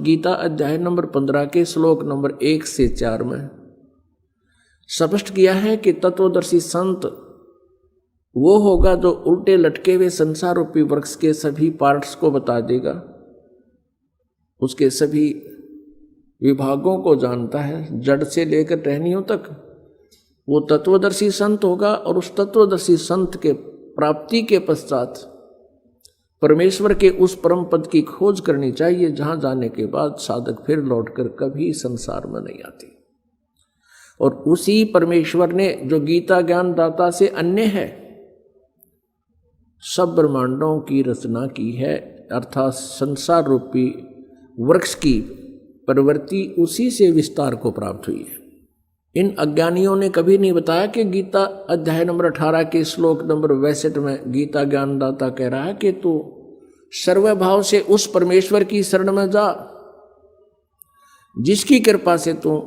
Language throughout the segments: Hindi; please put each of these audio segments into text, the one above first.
भगवत गीता अध्याय नंबर 15 के श्लोक नंबर 1 से 4 में स्पष्ट किया है कि तत्वदर्शी संत वो होगा जो उल्टे लटके हुए संसार रूपी वृक्ष के सभी पार्ट्स को बता देगा, उसके सभी विभागों को जानता है, जड़ से लेकर टहनियों तक। वो तत्वदर्शी संत होगा और उस तत्वदर्शी संत के प्राप्ति के पश्चात परमेश्वर के उस परम पद की खोज करनी चाहिए, जहां जाने के बाद साधक फिर लौटकर कभी संसार में नहीं आती। और उसी परमेश्वर ने जो गीता ज्ञान दाता से अन्य है, सब ब्रह्मांडों की रचना की है, अर्थात संसार रूपी वृक्ष की प्रवृत्ति उसी से विस्तार को प्राप्त हुई है। इन अज्ञानियों ने कभी नहीं बताया कि गीता अध्याय नंबर 18 के श्लोक नंबर 62 में गीता ज्ञानदाता कह रहा है कि तू सर्वभाव से उस परमेश्वर की शरण में जा, जिसकी कृपा से तू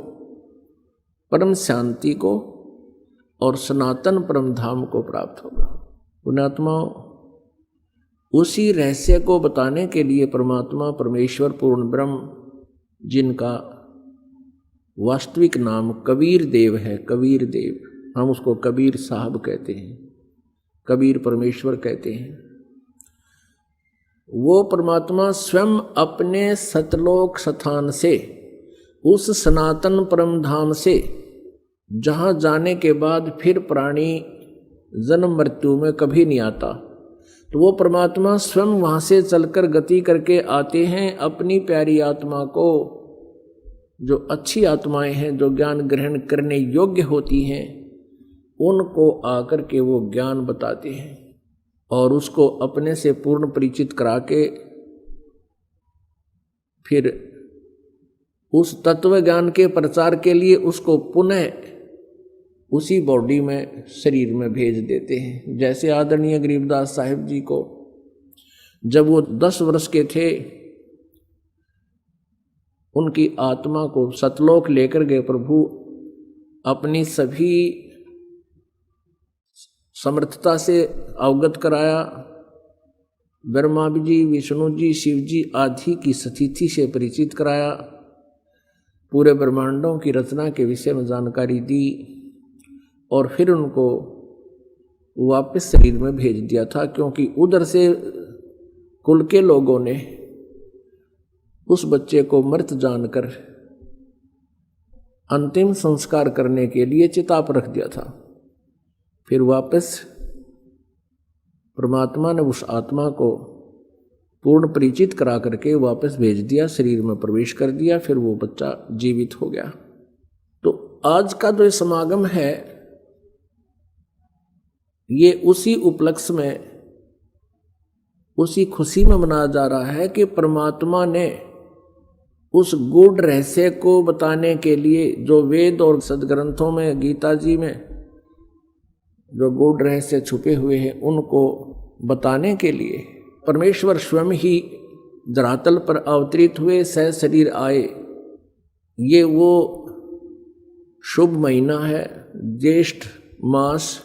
परम शांति को और सनातन परम धाम को प्राप्त होगा। पुण्यात्माओं, उसी रहस्य को बताने के लिए परमात्मा परमेश्वर पूर्ण ब्रह्म, जिनका वास्तविक नाम कबीर देव है, कबीर देव, हम उसको कबीर साहब कहते हैं, कबीर परमेश्वर कहते हैं, वो परमात्मा स्वयं अपने सतलोक स्थान से, उस सनातन परम धाम से, जहाँ जाने के बाद फिर प्राणी जन्म मृत्यु में कभी नहीं आता, तो वो परमात्मा स्वयं वहाँ से चलकर गति करके आते हैं अपनी प्यारी आत्मा को, जो अच्छी आत्माएं हैं, जो ज्ञान ग्रहण करने योग्य होती हैं, उनको आकर के वो ज्ञान बताते हैं और उसको अपने से पूर्ण परिचित करा के फिर उस तत्व ज्ञान के प्रचार के लिए उसको पुनः उसी बॉडी में, शरीर में भेज देते हैं। जैसे आदरणीय गरीबदास साहिब जी को जब वो 10 वर्ष के थे, उनकी आत्मा को सतलोक लेकर गए प्रभु, अपनी सभी समर्थता से अवगत कराया, ब्रह्मा जी, विष्णु जी, शिव जी आदि की स्थिति से परिचित कराया, पूरे ब्रह्मांडों की रचना के विषय में जानकारी दी और फिर उनको वापस शरीर में भेज दिया था, क्योंकि उधर से कुल के लोगों ने उस बच्चे को मृत जानकर अंतिम संस्कार करने के लिए चिता पर रख दिया था। फिर वापस परमात्मा ने उस आत्मा को पूर्ण परिचित करा करके वापस भेज दिया, शरीर में प्रवेश कर दिया, फिर वो बच्चा जीवित हो गया। तो आज का जो समागम है, ये उसी उपलक्ष्य में, उसी खुशी में मनाया जा रहा है कि परमात्मा ने उस गूढ़ रहस्य को बताने के लिए, जो वेद और सदग्रंथों में, गीता जी में जो गूढ़ रहस्य छुपे हुए हैं, उनको बताने के लिए परमेश्वर स्वयं ही धरातल पर अवतरित हुए, सह शरीर आए। ये वो शुभ महीना है, ज्येष्ठ मास,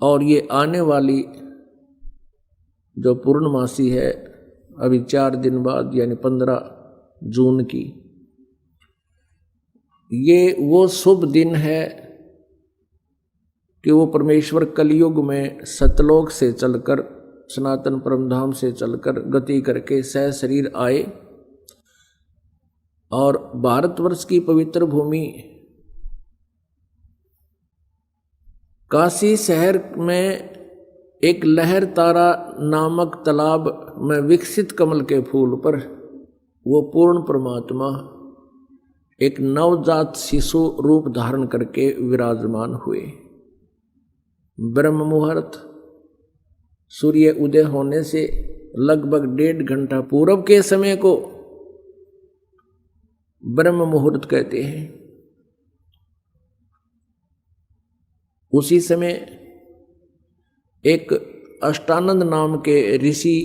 और ये आने वाली जो पूर्णमासी है अभी 4 दिन बाद, यानी 15 जून की, ये वो शुभ दिन है कि वो परमेश्वर कलयुग में सतलोक से चलकर, सनातन परमधाम से चलकर गति करके सह शरीर आए और भारतवर्ष की पवित्र भूमि काशी शहर में एक लहर तारा नामक तालाब में विकसित कमल के फूल पर वो पूर्ण परमात्मा एक नवजात शिशु रूप धारण करके विराजमान हुए। ब्रह्म मुहूर्त, सूर्य उदय होने से लगभग 1.5 घंटा पूर्व के समय को ब्रह्म मुहूर्त कहते हैं। उसी समय एक अष्टानंद नाम के ऋषि,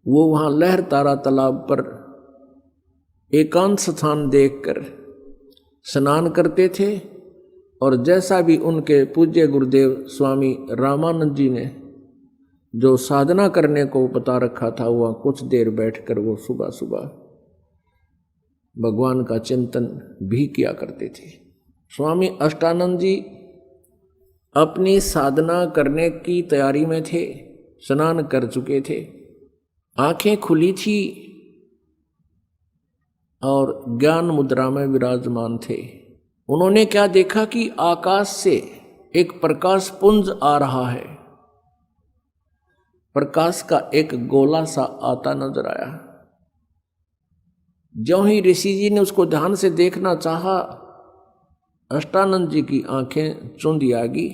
वो वहाँ लहर तारा तालाब पर एकांत स्थान देखकर स्नान करते थे, और जैसा भी उनके पूज्य गुरुदेव स्वामी रामानंद जी ने जो साधना करने को बता रखा था वह कुछ देर बैठकर वो सुबह सुबह भगवान का चिंतन भी किया करते थे। स्वामी अष्टानंद जी अपनी साधना करने की तैयारी में थे, स्नान कर चुके थे, आंखें खुली थी और ज्ञान मुद्रा में विराजमान थे। उन्होंने क्या देखा कि आकाश से एक प्रकाश पुंज आ रहा है। प्रकाश का एक गोला सा आता नजर आया। ज्यों ही ऋषि जी ने उसको ध्यान से देखना चाहा, अष्टानंद जी की आंखें चुंधी आ गई।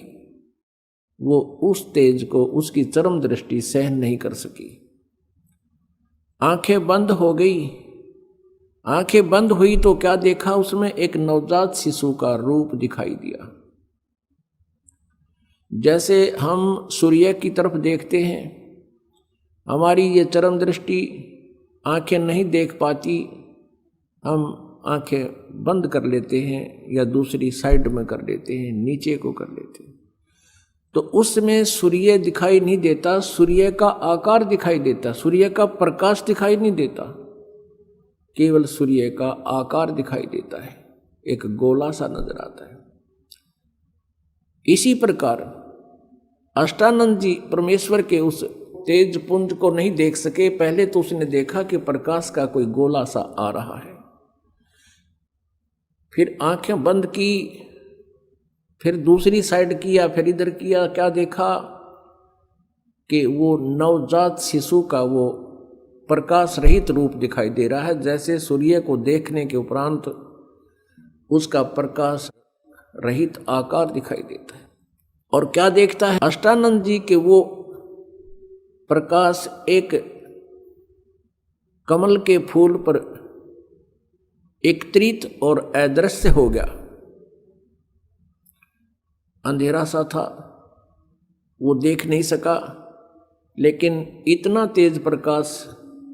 वो उस तेज को, उसकी चरम दृष्टि सहन नहीं कर सकी। आंखें बंद हो गई। आंखें बंद हुई तो क्या देखा, उसमें एक नवजात शिशु का रूप दिखाई दिया। जैसे हम सूर्य की तरफ देखते हैं, हमारी ये चरम दृष्टि आंखें नहीं देख पाती, हम आंखें बंद कर लेते हैं या दूसरी साइड में कर लेते हैं, नीचे को कर लेते हैं, तो उसमें सूर्य दिखाई नहीं देता, सूर्य का आकार दिखाई देता, सूर्य का प्रकाश दिखाई नहीं देता, केवल सूर्य का आकार दिखाई देता है, एक गोला सा नजर आता है। इसी प्रकार अष्टानंद जी परमेश्वर के उस तेज पुंज को नहीं देख सके। पहले तो उसने देखा कि प्रकाश का कोई गोला सा आ रहा है, फिर आंखें बंद की, फिर दूसरी साइड किया, फिर इधर किया, क्या देखा कि वो नवजात शिशु का वो प्रकाश रहित रूप दिखाई दे रहा है। जैसे सूर्य को देखने के उपरांत उसका प्रकाश रहित आकार दिखाई देता है। और क्या देखता है अष्टानंद जी के वो प्रकाश एक कमल के फूल पर एकत्रित और अदृश्य हो गया। अंधेरा सा था, वो देख नहीं सका, लेकिन इतना तेज प्रकाश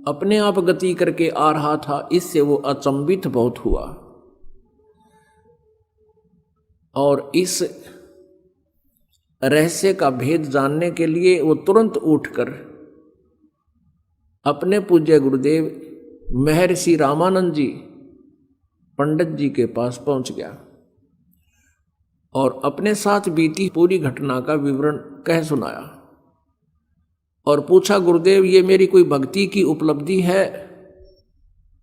अपने आप गति करके आ रहा था, इससे वो अचंभित बहुत हुआ। और इस रहस्य का भेद जानने के लिए वो तुरंत उठकर अपने पूज्य गुरुदेव महर्षि रामानंद जी पंडित जी के पास पहुंच गया और अपने साथ बीती पूरी घटना का विवरण कह सुनाया और पूछा, गुरुदेव ये मेरी कोई भक्ति की उपलब्धि है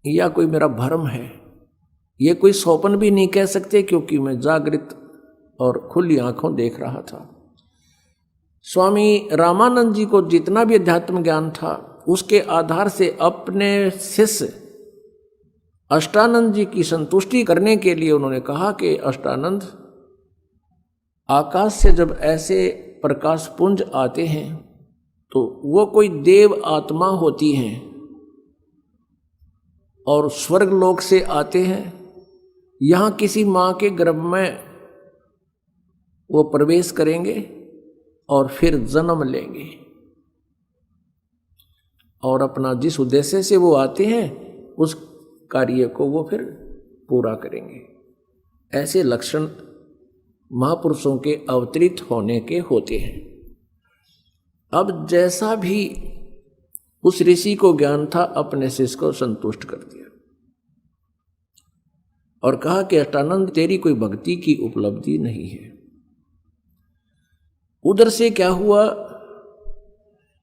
या कोई मेरा भ्रम है? ये कोई स्वप्न भी नहीं कह सकते, क्योंकि मैं जागृत और खुली आंखों देख रहा था। स्वामी रामानंद जी को जितना भी अध्यात्म ज्ञान था, उसके आधार से अपने शिष्य अष्टानंद जी की संतुष्टि करने के लिए उन्होंने कहा कि अष्टानंद, आकाश से जब ऐसे प्रकाश पुंज आते हैं तो वो कोई देव आत्मा होती हैं और स्वर्ग लोक से आते हैं। यहाँ किसी माँ के गर्भ में वो प्रवेश करेंगे और फिर जन्म लेंगे और अपना जिस उद्देश्य से वो आते हैं उस कार्य को वो फिर पूरा करेंगे। ऐसे लक्षण महापुरुषों के अवतरित होने के होते हैं। अब जैसा भी उस ऋषि को ज्ञान था, अपने शिष्य को संतुष्ट कर दिया और कहा कि अष्टानंद, तेरी कोई भक्ति की उपलब्धि नहीं है। उधर से क्या हुआ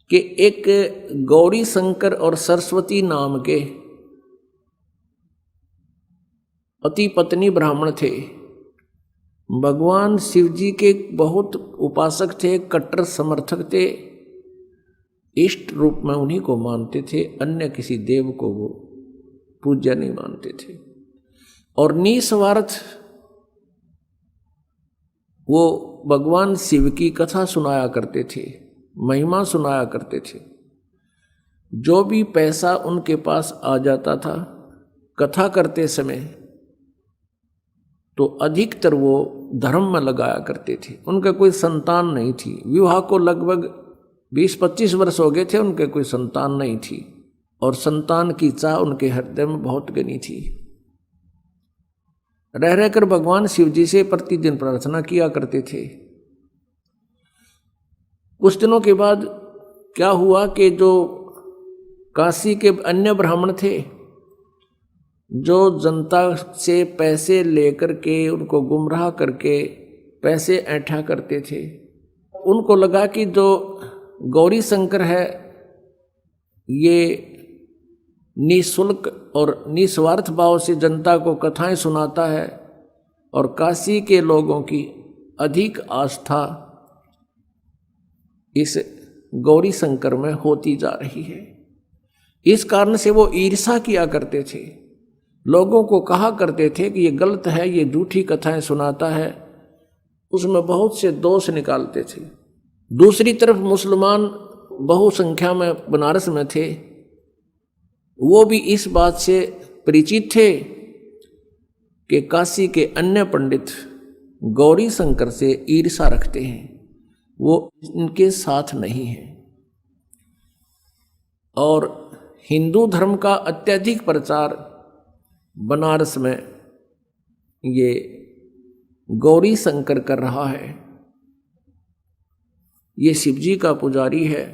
कि एक गौरी शंकर और सरस्वती नाम के पति पत्नी ब्राह्मण थे। भगवान शिव जी के बहुत उपासक थे, कट्टर समर्थक थे, इष्ट रूप में उन्हीं को मानते थे, अन्य किसी देव को वो पूज्य नहीं मानते थे। और निस्वार्थ वो भगवान शिव की कथा सुनाया करते थे, महिमा सुनाया करते थे। जो भी पैसा उनके पास आ जाता था कथा करते समय, तो अधिकतर वो धर्म में लगाया करते थे। उनका कोई संतान नहीं थी। विवाह को लगभग 20-25 वर्ष हो गए थे, उनके कोई संतान नहीं थी और संतान की चाह उनके हृदय में बहुत घनी थी। रह रहकर भगवान शिव जी से प्रतिदिन प्रार्थना किया करते थे। कुछ दिनों के बाद क्या हुआ कि जो काशी के अन्य ब्राह्मण थे, जो जनता से पैसे लेकर के उनको गुमराह करके पैसे ऐंठा करते थे, उनको लगा कि जो गौरी शंकर है ये निःशुल्क और निस्वार्थ भाव से जनता को कथाएं सुनाता है और काशी के लोगों की अधिक आस्था इस गौरी शंकर में होती जा रही है। इस कारण से वो ईर्षा किया करते थे, लोगों को कहा करते थे कि ये गलत है, ये झूठी कथाएं सुनाता है, उसमें बहुत से दोष निकालते थे। दूसरी तरफ मुसलमान बहुसंख्या में बनारस में थे, वो भी इस बात से परिचित थे कि काशी के अन्य पंडित गौरी शंकर से ईर्षा रखते हैं, वो इनके साथ नहीं है। और हिंदू धर्म का अत्यधिक प्रचार बनारस में ये गौरी शंकर कर रहा है, ये शिवजी का पुजारी है।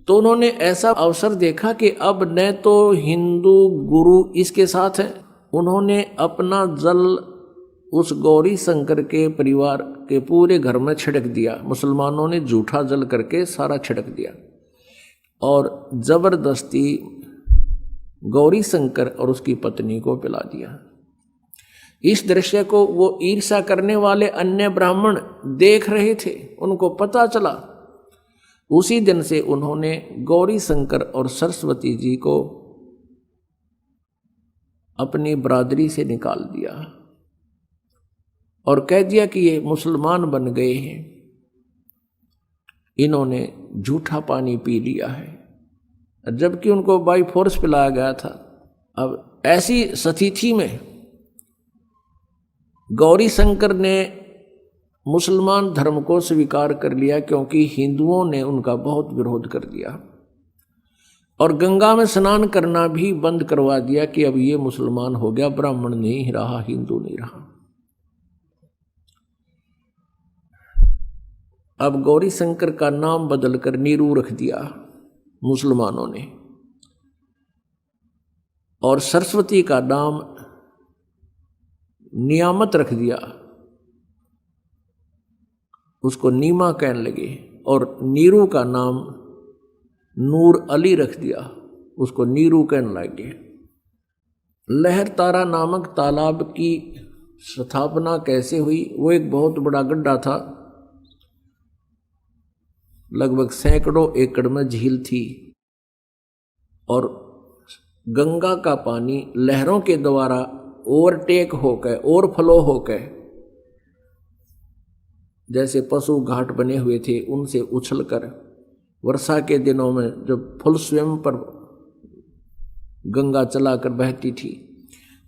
तो उन्होंने ऐसा अवसर देखा कि अब न तो हिंदू गुरु इसके साथ हैं, उन्होंने अपना जल उस गौरी शंकर के परिवार के पूरे घर में छिड़क दिया। मुसलमानों ने झूठा जल करके सारा छिड़क दिया और जबरदस्ती गौरी शंकर और उसकी पत्नी को पिला दिया। इस दृश्य को वो ईर्ष्या करने वाले अन्य ब्राह्मण देख रहे थे, उनको पता चला। उसी दिन से उन्होंने गौरी शंकर और सरस्वती जी को अपनी बरादरी से निकाल दिया और कह दिया कि ये मुसलमान बन गए हैं, इन्होंने झूठा पानी पी लिया है, जबकि उनको बाई फोर्स पिलाया गया था। अब ऐसी स्थिति में गौरी शंकर ने मुसलमान धर्म को स्वीकार कर लिया, क्योंकि हिंदुओं ने उनका बहुत विरोध कर दिया और गंगा में स्नान करना भी बंद करवा दिया कि अब ये मुसलमान हो गया, ब्राह्मण नहीं रहा, हिंदू नहीं रहा। अब गौरी शंकर का नाम बदलकर नीरू रख दिया मुसलमानों ने, और सरस्वती का नाम नियामत रख दिया, उसको नीमा कहने लगे, और नीरू का नाम नूर अली रख दिया, उसको नीरू कहने लगे। लहर तारा नामक तालाब की स्थापना कैसे हुई? वो एक बहुत बड़ा गड्ढा था, लगभग सैकड़ों एकड़ में झील थी और गंगा का पानी लहरों के द्वारा ओवरटेक होकर, ओवरफ्लो होकर, जैसे पशु घाट बने हुए थे उनसे उछलकर वर्षा के दिनों में जब फुल स्वयं पर गंगा चलाकर बहती थी,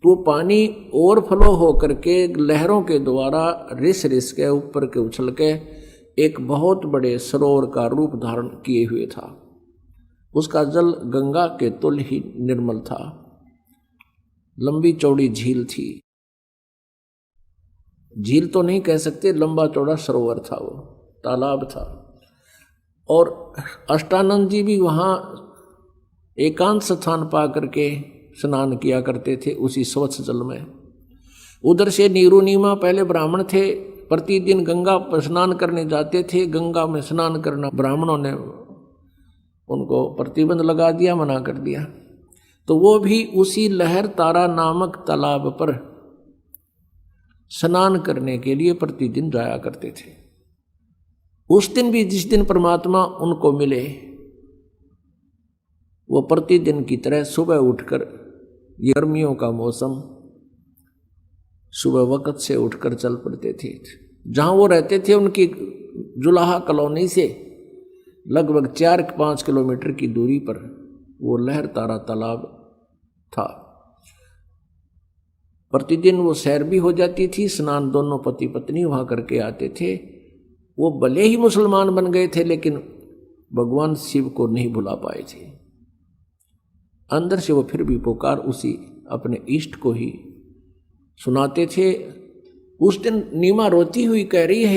तो पानी ओवरफ्लो होकर के लहरों के द्वारा रिस रिस के ऊपर के उछल के एक बहुत बड़े सरोवर का रूप धारण किए हुए था। उसका जल गंगा के तुल्य ही निर्मल था, लंबी चौड़ी झील थी, झील तो नहीं कह सकते, लंबा चौड़ा सरोवर था, वो तालाब था। और अष्टानंद जी भी वहाँ एकांत स्थान पा करके स्नान किया करते थे उसी स्वच्छ जल में। उधर से नीरू नीमा पहले ब्राह्मण थे, प्रतिदिन गंगा पर स्नान करने जाते थे। गंगा में स्नान करना ब्राह्मणों ने उनको प्रतिबंध लगा दिया, मना कर दिया। तो वो भी उसी लहर तारा नामक तालाब पर स्नान करने के लिए प्रतिदिन जाया करते थे। उस दिन भी जिस दिन परमात्मा उनको मिले, वो प्रतिदिन की तरह सुबह उठकर, ये गर्मियों का मौसम, सुबह वक्त से उठकर चल पड़ते थे। जहाँ वो रहते थे उनकी जुलाहा कॉलोनी से लगभग 4-5 किलोमीटर की दूरी पर वो लहर तारा तालाब था। प्रतिदिन वो सैर भी हो जाती थी, स्नान दोनों पति पत्नी वहाँ करके आते थे। वो भले ही मुसलमान बन गए थे, लेकिन भगवान शिव को नहीं भुला पाए थे। अंदर से वो फिर भी पुकार उसी अपने इष्ट को ही सुनाते थे। उस दिन नीमा रोती हुई कह रही है,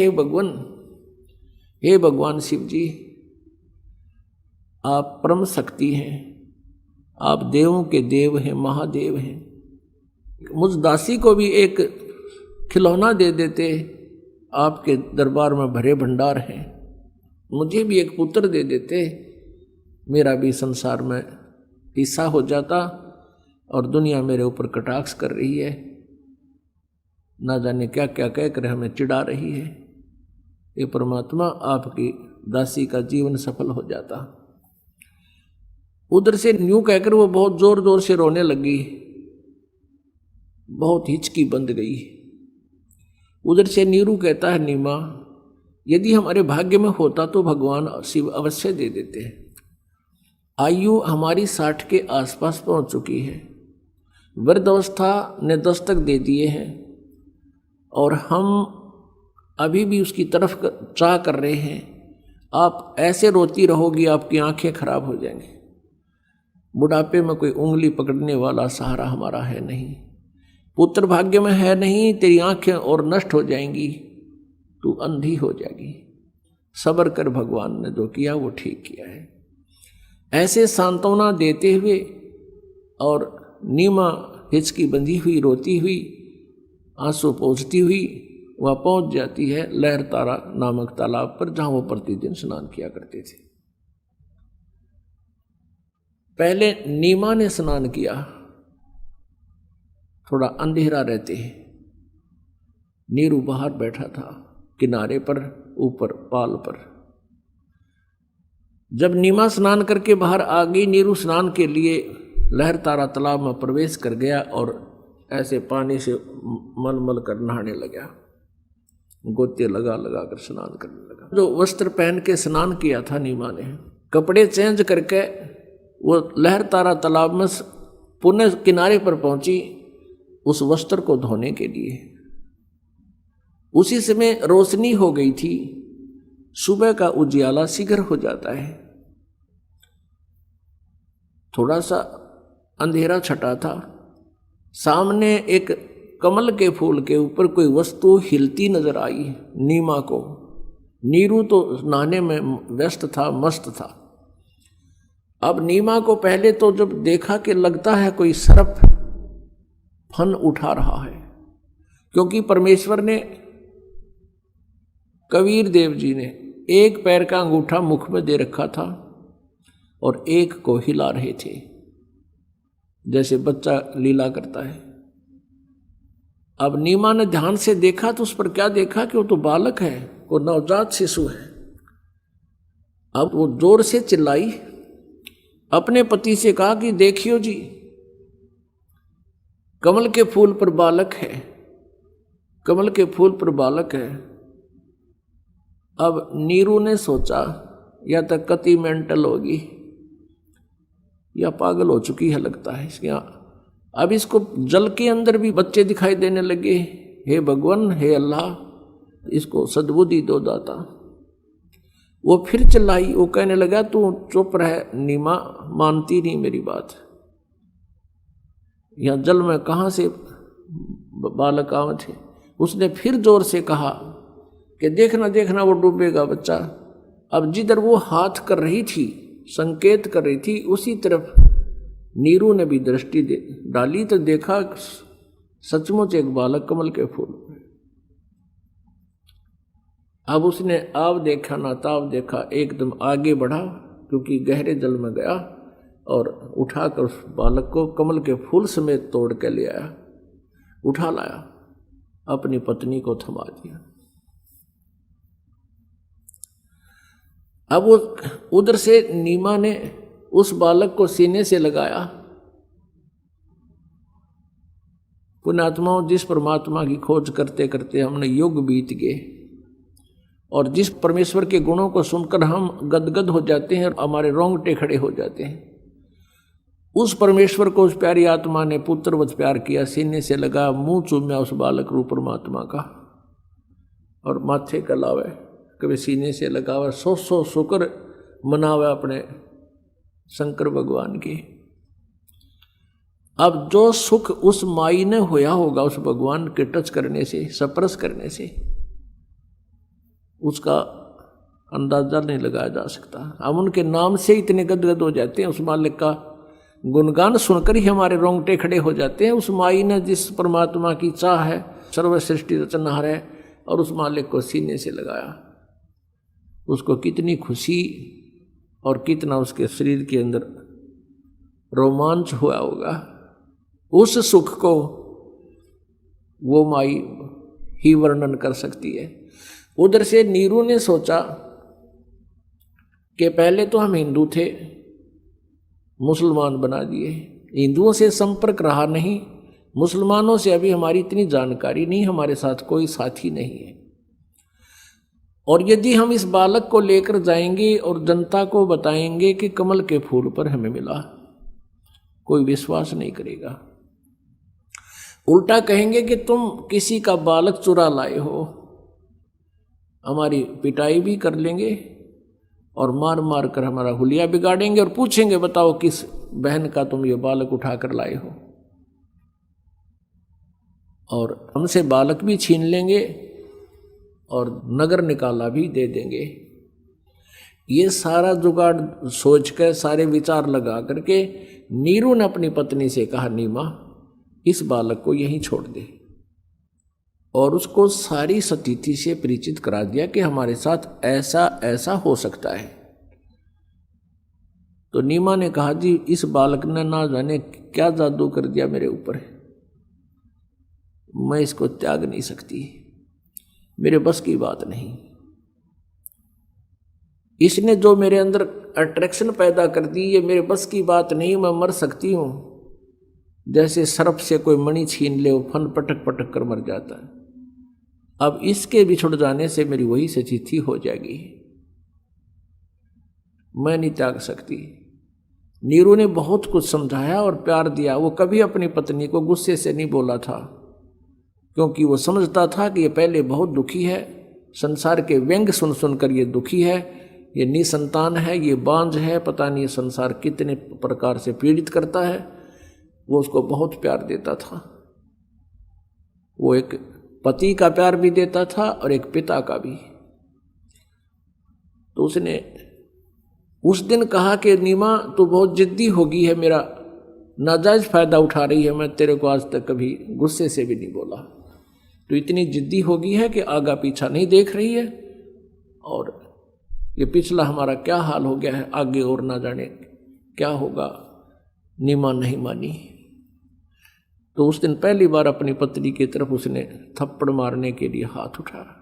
हे भगवान शिव जी, आप परम शक्ति हैं, आप देवों के देव हैं, महादेव हैं। मुझ दासी को भी एक खिलौना दे देते, आपके दरबार में भरे भंडार हैं। मुझे भी एक पुत्र दे देते, मेरा भी संसार में हिस्सा हो जाता। और दुनिया मेरे ऊपर कटाक्ष कर रही है, ना जाने क्या क्या कहकर हमें चिढ़ा रही है। ये परमात्मा, आपकी दासी का जीवन सफल हो जाता। उधर से न्यू कहकर वो बहुत जोर जोर से रोने लगी, बहुत हिचकी बंद गई। उधर से नीरू कहता है, नीमा यदि हमारे भाग्य में होता तो भगवान शिव अवश्य दे देते। आयु हमारी 60 के आसपास पहुंच चुकी है, वृद्धावस्था ने दस्तक दे दिए हैं और हम अभी भी उसकी तरफ चाह कर रहे हैं। आप ऐसे रोती रहोगी, आपकी आंखें खराब हो जाएंगी। बुढ़ापे में कोई उंगली पकड़ने वाला सहारा हमारा है नहीं, पुत्र भाग्य में है नहीं, तेरी आंखें और नष्ट हो जाएंगी, तू अंधी हो जाएगी। सब्र कर, भगवान ने जो किया वो ठीक किया है। ऐसे सांत्वना देते हुए और नीमा हिचकी बंधी हुई रोती हुई, आंसू पोंछती हुई वह पहुंच जाती है लहर तारा नामक तालाब पर, जहां वो प्रतिदिन स्नान किया करते थे। पहले नीमा ने स्नान किया, थोड़ा अंधेरा रहते नीरू बाहर बैठा था किनारे पर, ऊपर पाल पर। जब नीमा स्नान करके बाहर आ गई, नीरू स्नान के लिए लहर तारा तालाब में प्रवेश कर गया और ऐसे पानी से मल कर नहाने लगा, गोते लगा लगा कर स्नान करने लगा। जो वस्त्र पहन के स्नान किया था नीमा ने, कपड़े चेंज करके वो लहर तारा तालाब में पुनः किनारे पर पहुंची उस वस्त्र को धोने के लिए। उसी समय रोशनी हो गई थी, सुबह का उजियाला शीघ्र हो जाता है। थोड़ा सा अंधेरा छटा था, सामने एक कमल के फूल के ऊपर कोई वस्तु हिलती नजर आई नीमा को। नीरू तो नहाने में व्यस्त था, मस्त था। अब नीमा को पहले तो जब देखा कि लगता है कोई सर्प फन उठा रहा है, क्योंकि परमेश्वर ने, कबीर देव जी ने एक पैर का अंगूठा मुख में दे रखा था और एक को हिला रहे थे, जैसे बच्चा लीला करता है। अब नीमा ने ध्यान से देखा तो उस पर क्या देखा कि वो तो बालक है, वो नवजात शिशु है। अब वो जोर से चिल्लाई, अपने पति से कहा कि देखियो जी, कमल के फूल पर बालक है, कमल के फूल पर बालक है। अब नीरू ने सोचा या तो कति मेंटल होगी या पागल हो चुकी है लगता है इसके। अब इसको जल के अंदर भी बच्चे दिखाई देने लगे। हे भगवान, हे अल्लाह, इसको सद्बुद्धि दो दाता। वो फिर चिल्लाई, वो कहने लगा तू चुप रह नीमा, मानती नहीं मेरी बात। यहाँ जल में कहाँ से बालक आवे थे। उसने फिर जोर से कहा कि देखना देखना वो डूबेगा बच्चा। अब जिधर वो हाथ कर रही थी, संकेत कर रही थी, उसी तरफ नीरू ने भी दृष्टि डाली तो देखा सचमुच एक बालक कमल के फूल में। अब उसने आव देखा ना ताव देखा, एकदम आगे बढ़ा, क्योंकि गहरे जल में गया और उठाकर उस बालक को कमल के फूल समेत तोड़ के ले आया, उठा लाया, अपनी पत्नी को थमा दिया। अब वो उधर से नीमा ने उस बालक को सीने से लगाया। पुण्यात्माओं, जिस परमात्मा की खोज करते करते हमने युग बीत गए और जिस परमेश्वर के गुणों को सुनकर हम गदगद हो जाते हैं और हमारे रोंगटे खड़े हो जाते हैं, उस परमेश्वर को उस प्यारी आत्मा ने पुत्रवत प्यार किया, सीने से लगा, मुंह चूम्या उस बालक रूप परमात्मा का और माथे का लावे, कभी सीने से लगावे, सौ शुक्र मनावे अपने शंकर भगवान की। अब जो सुख उस माई ने होया होगा उस भगवान के टच करने से, स्पर्श करने से, उसका अंदाजा नहीं लगाया जा सकता। हम उनके नाम से इतने गदगद हो जाते हैं, उस मालिक का गुणगान सुनकर ही हमारे रोंगटे खड़े हो जाते हैं। उस माई ने जिस परमात्मा की चाह है, सर्व सृष्टि रचनहार है, और उस मालिक को सीने से लगाया, उसको कितनी खुशी और कितना उसके शरीर के अंदर रोमांच हुआ होगा। उस सुख को वो माई ही वर्णन कर सकती है। उधर से नीरू ने सोचा कि पहले तो हम हिंदू थे, मुसलमान बना दिए, हिंदुओं से संपर्क रहा नहीं, मुसलमानों से अभी हमारी इतनी जानकारी नहीं, हमारे साथ कोई साथी नहीं है। और यदि हम इस बालक को लेकर जाएंगे और जनता को बताएंगे कि कमल के फूल पर हमें मिला, कोई विश्वास नहीं करेगा। उल्टा कहेंगे कि तुम किसी का बालक चुरा लाए हो, हमारी पिटाई भी कर लेंगे और मार मार कर हमारा हुलिया बिगाड़ेंगे और पूछेंगे बताओ किस बहन का तुम ये बालक उठा कर लाए हो, और हमसे बालक भी छीन लेंगे और नगर निकाला भी दे देंगे। ये सारा जुगाड़ सोच कर, सारे विचार लगा करके नीरू ने अपनी पत्नी से कहा, नीमा इस बालक को यहीं छोड़ दे, और उसको सारी स्थिति से परिचित करा दिया कि हमारे साथ ऐसा ऐसा हो सकता है। तो नीमा ने कहा, जी इस बालक ने ना जाने क्या जादू कर दिया मेरे ऊपर, मैं इसको त्याग नहीं सकती, मेरे बस की बात नहीं। इसने जो मेरे अंदर अट्रैक्शन पैदा कर दी, ये मेरे बस की बात नहीं, मैं मर सकती हूं। जैसे सर्प से कोई मणि छीन ले, वो फन पटक पटक कर मर जाता है। अब इसके बिछुड़ जाने से मेरी वही स्थिति हो जाएगी, मैं नहीं त्याग सकती। नीरू ने बहुत कुछ समझाया और प्यार दिया। वो कभी अपनी पत्नी को गुस्से से नहीं बोला था, क्योंकि वो समझता था कि ये पहले बहुत दुखी है, संसार के व्यंग सुन सुनकर ये दुखी है, ये निसंतान है, ये बांझ है, पता नहीं संसार कितने प्रकार से पीड़ित करता है। वो उसको बहुत प्यार देता था। वो एक पति का प्यार भी देता था और एक पिता का भी। तो उसने उस दिन कहा कि नीमा तू बहुत जिद्दी हो गई है, मेरा नाजायज फायदा उठा रही है, मैं तेरे को आज तक कभी गुस्से से भी नहीं बोला, तो इतनी जिद्दी हो गई है कि आगा पीछा नहीं देख रही है, और ये पिछला हमारा क्या हाल हो गया है, आगे और ना जाने क्या होगा। नीमा नहीं मानी। तो उस दिन पहली बार अपनी पत्नी की तरफ उसने थप्पड़ मारने के लिए हाथ उठाया,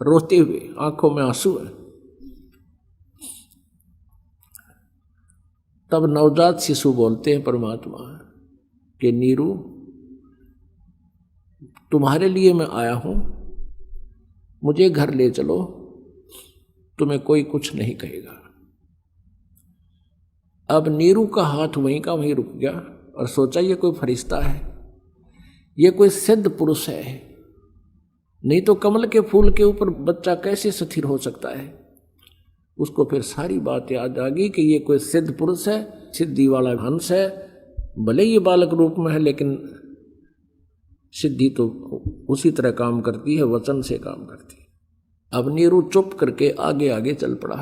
रोते हुए, आंखों में आंसू है। तब नवजात शिशु बोलते हैं परमात्मा कि नीरू तुम्हारे लिए मैं आया हूं, मुझे घर ले चलो, तुम्हें कोई कुछ नहीं कहेगा। अब नीरू का हाथ वहीं का वहीं रुक गया और सोचा ये कोई फरिश्ता है, ये कोई सिद्ध पुरुष है, नहीं तो कमल के फूल के ऊपर बच्चा कैसे स्थिर हो सकता है। उसको फिर सारी बात याद आ गई कि ये कोई सिद्ध पुरुष है, सिद्धि वाला हंस है, भले ये बालक रूप में है लेकिन सिद्धि तो उसी तरह काम करती है, वचन से काम करती है। अब नीरू चुप करके आगे आगे चल पड़ा,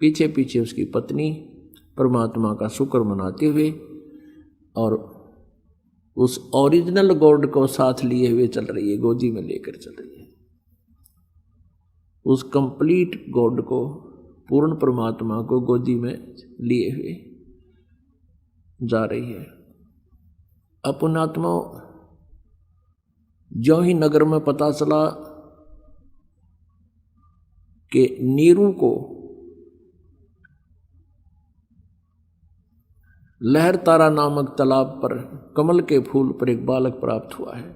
पीछे पीछे उसकी पत्नी परमात्मा का शुक्र मनाते हुए और उस ओरिजिनल गॉड को साथ लिए हुए चल रही है, गोदी में लेकर चल रही है। उस कंप्लीट गॉड को, पूर्ण परमात्मा को गोदी में लिए हुए जा रही है। अपनात्मा ज्यों ही नगर में पता चला कि नीरू को लहर तारा नामक तालाब पर कमल के फूल पर एक बालक प्राप्त हुआ है,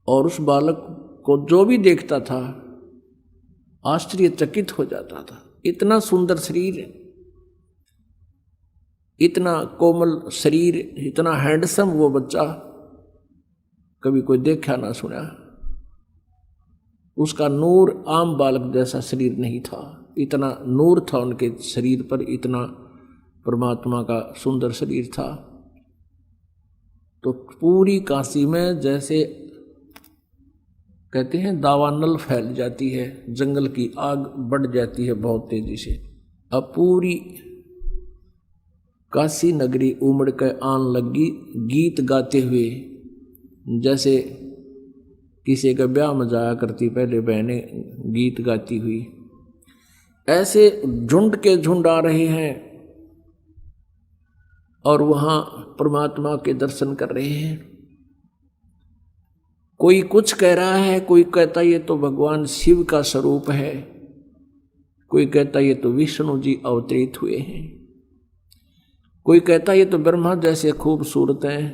और उस बालक को जो भी देखता था आश्चर्यचकित हो जाता था। इतना सुंदर शरीर, इतना कोमल शरीर, इतना हैंडसम वो बच्चा कभी कोई देखा ना सुना। उसका नूर आम बालक जैसा शरीर नहीं था, इतना नूर था उनके शरीर पर, इतना परमात्मा का सुंदर शरीर था। तो पूरी काशी में जैसे कहते हैं दावानल फैल जाती है, जंगल की आग बढ़ जाती है बहुत तेजी से। अब पूरी काशी नगरी उमड़ कर आन लगी गीत गाते हुए, जैसे किसी का ब्याह में जाया करती पहले बहनें गीत गाती हुई, ऐसे झुंड के झुंड आ रहे हैं और वहां परमात्मा के दर्शन कर रहे हैं। कोई कुछ कह रहा है, कोई कहता ये तो भगवान शिव का स्वरूप है, कोई कहता ये तो विष्णु जी अवतरित हुए हैं, कोई कहता ये तो ब्रह्मा जैसे खूबसूरत हैं,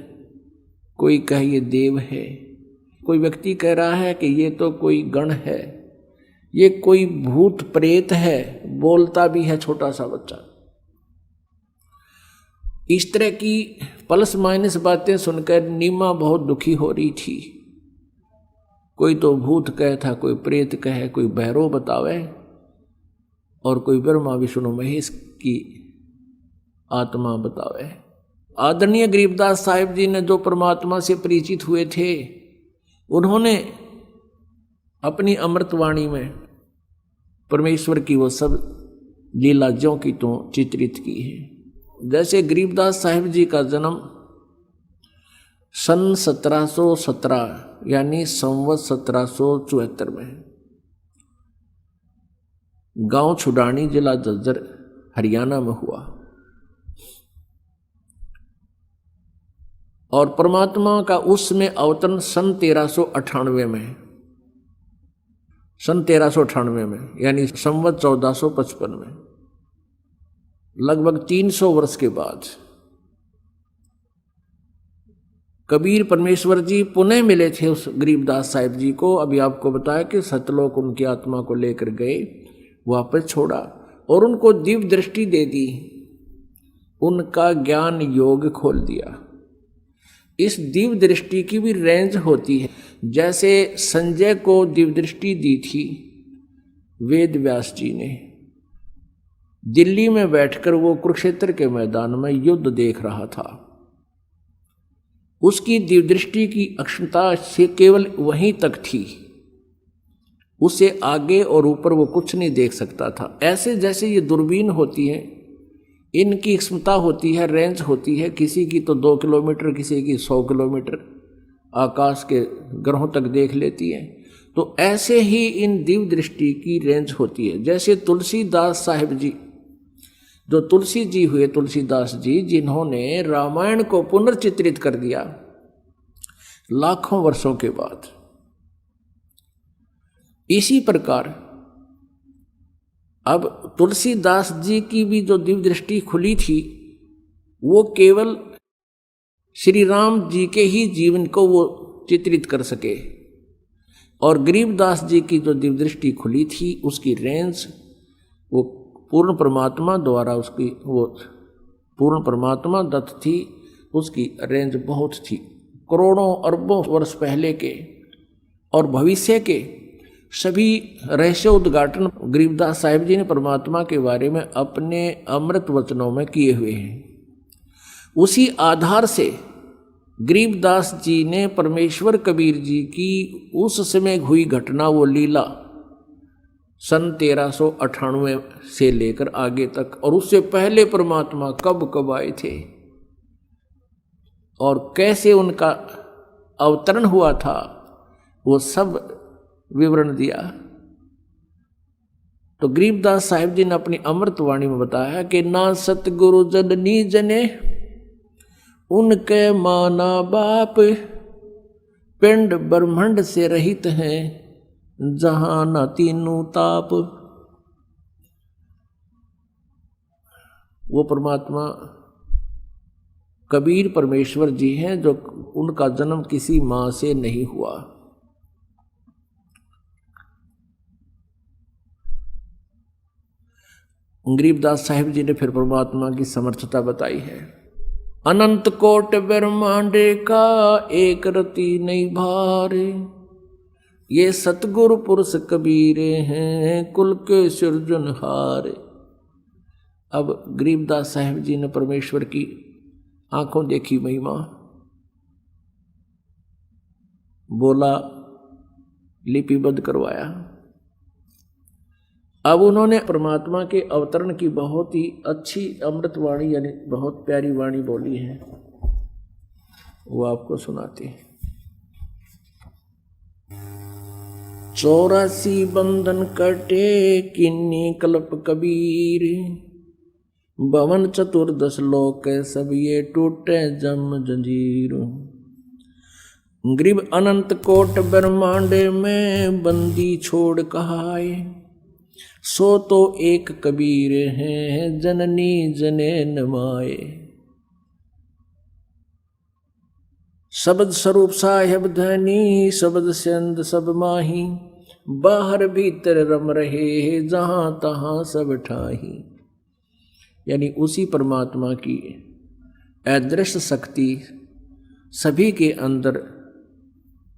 कोई कहे ये देव है, कोई व्यक्ति कह रहा है कि ये तो कोई गण है, ये कोई भूत प्रेत है, बोलता भी है छोटा सा बच्चा। इस तरह की प्लस माइनस बातें सुनकर नीमा बहुत दुखी हो रही थी। कोई तो भूत कहे था, कोई प्रेत कहे, कोई भैरव बतावे और कोई ब्रह्मा विष्णु महेश की आत्मा बतावे। आदरणीय गरीबदास साहिब जी ने जो परमात्मा से परिचित हुए थे, उन्होंने अपनी अमृतवाणी में परमेश्वर की वो सब लीला ज्यों की त्यों चित्रित की है। जैसे गरीबदास साहिब जी का जन्म सन 1717 यानी संवत 1774 में गांव छुडानी जिला झज्जर हरियाणा में हुआ और परमात्मा का उसमें अवतरण सन 1398 में, सन 1398 में यानी संवत 1455 में, लगभग 300 वर्ष के बाद कबीर परमेश्वर जी पुनः मिले थे उस गरीबदास साहिब जी को। अभी आपको बताया कि सतलोक उनकी आत्मा को लेकर गए, वापस छोड़ा और उनको दिव्य दृष्टि दे दी, उनका ज्ञान योग खोल दिया। इस दिव्य दृष्टि की भी रेंज होती है। जैसे संजय को दिव्य दृष्टि दी थी वेद व्यास जी ने, दिल्ली में बैठकर वो कुरुक्षेत्र के मैदान में युद्ध देख रहा था, उसकी दिव्य दृष्टि की अक्षमता से केवल वहीं तक थी, उससे आगे और ऊपर वो कुछ नहीं देख सकता था। ऐसे जैसे ये दूरबीन होती है, इनकी क्षमता होती है, रेंज होती है, किसी की तो 2 किलोमीटर, किसी की 100 किलोमीटर आकाश के ग्रहों तक देख लेती है। तो ऐसे ही इन दिव्य दृष्टि की रेंज होती है। जैसे तुलसीदास साहिब जी, जो तुलसी जी हुए, तुलसीदास जी, जिन्होंने रामायण को पुनर्चित्रित कर दिया लाखों वर्षों के बाद। इसी प्रकार अब तुलसीदास जी की भी जो दिव्य दृष्टि खुली थी, वो केवल श्री राम जी के ही जीवन को वो चित्रित कर सके, और गरीबदास जी की जो दिव्य दृष्टि खुली थी, उसकी रेंज वो पूर्ण परमात्मा द्वारा, उसकी वो पूर्ण परमात्मा दत्त थी, उसकी रेंज बहुत थी। करोड़ों अरबों वर्ष पहले के और भविष्य के सभी रहस्य उद्घाटन गरीबदास साहिब जी ने परमात्मा के बारे में अपने अमृत वचनों में किए हुए हैं। उसी आधार से गरीबदास जी ने परमेश्वर कबीर जी की उस समय हुई घटना, वो लीला सन 1398 से लेकर आगे तक, और उससे पहले परमात्मा कब कब आए थे और कैसे उनका अवतरण हुआ था, वो सब विवरण दिया। तो गरीबदास साहिब जी ने अपनी अमृतवाणी में बताया कि ना सतगुरु जननी जने उनके माना बाप, पिंड ब्रह्मांड से रहित हैं जहां न तीनों ताप। वो परमात्मा कबीर परमेश्वर जी हैं, जो उनका जन्म किसी मां से नहीं हुआ। गरीबदास साहिब जी ने फिर परमात्मा की समर्थता बताई है। अनंत कोट ब्रह्मांडे का एक रति नहीं भार, ये सतगुरु पुरुष कबीरे हैं कुल के सृजनहार। अब गरीबदास साहिब जी ने परमेश्वर की आंखों देखी महिमा, बोला लिपिबद्ध करवाया। अब उन्होंने परमात्मा के अवतरण की बहुत ही अच्छी अमृत वाणी यानी बहुत प्यारी वाणी बोली है, वो आपको सुनाते हैं। 84 बंधन कटे किन्नी कल्प कबीर, भवन चतुर्दश लोक सब ये टूटे जम जंजीर। ग्रीब अनंत कोट ब्रह्मांड में बंदी छोड़ कहाए, सो तो एक कबीर है जननी जने नमाए। शब्द स्वरूप साहेब धनी शब्द सेंद सब माही, बाहर भीतर रम रहे जहां तहां सब ठाही। यानी उसी परमात्मा की अदृश्य शक्ति सभी के अंदर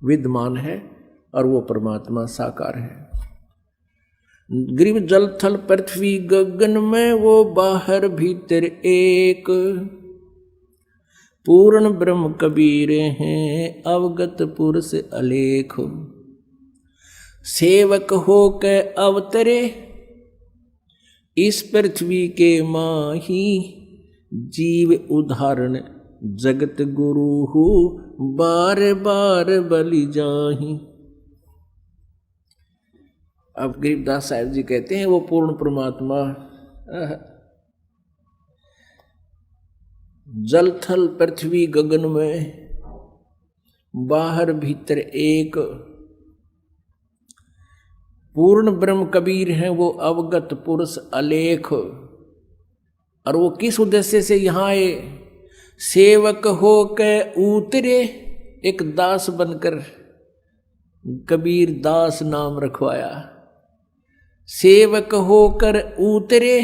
विद्यमान है और वो परमात्मा साकार है। ग्रीव जल थल पृथ्वी गगन में वो बाहर भीतर एक, पूर्ण ब्रह्म कबीर हैं अवगत पुरुष अलेख। सेवक हो के अवतरे इस पृथ्वी के माही, जीव उदाहरण जगत गुरु हो बार बार बलि जाही। अब गरीबदास साहब जी कहते हैं वो पूर्ण परमात्मा जल थल पृथ्वी गगन में बाहर भीतर एक, पूर्ण ब्रह्म कबीर हैं वो अवगत पुरुष अलेख। और वो किस उद्देश्य से यहाँ आए? सेवक हो के उतरे, एक दास बनकर कबीर दास नाम रखवाया। सेवक होकर उतरे,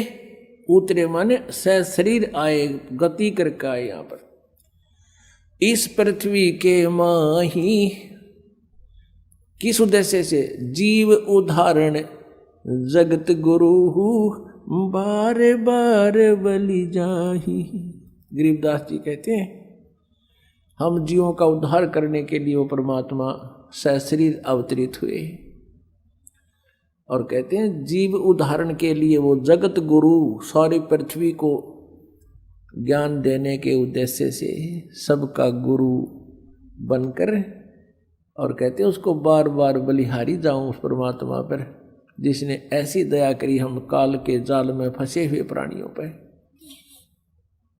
उतरे माने शरीर आए, गति करके आए यहाँ पर। इस पृथ्वी के माही किस उद्देश्य से? जीव उदाहरण जगत गुरु बार बार बलि जाही। गरीबदास जी कहते हैं हम जीवों का उद्धार करने के लिए वो परमात्मा सशरीर अवतरित हुए, और कहते हैं जीव उदाहरण के लिए वो जगत गुरु सारी पृथ्वी को ज्ञान देने के उद्देश्य से सबका गुरु बनकर, और कहते हैं उसको बार बार बलिहारी जाऊं उस परमात्मा पर जिसने ऐसी दया करी हम काल के जाल में फंसे हुए प्राणियों पर।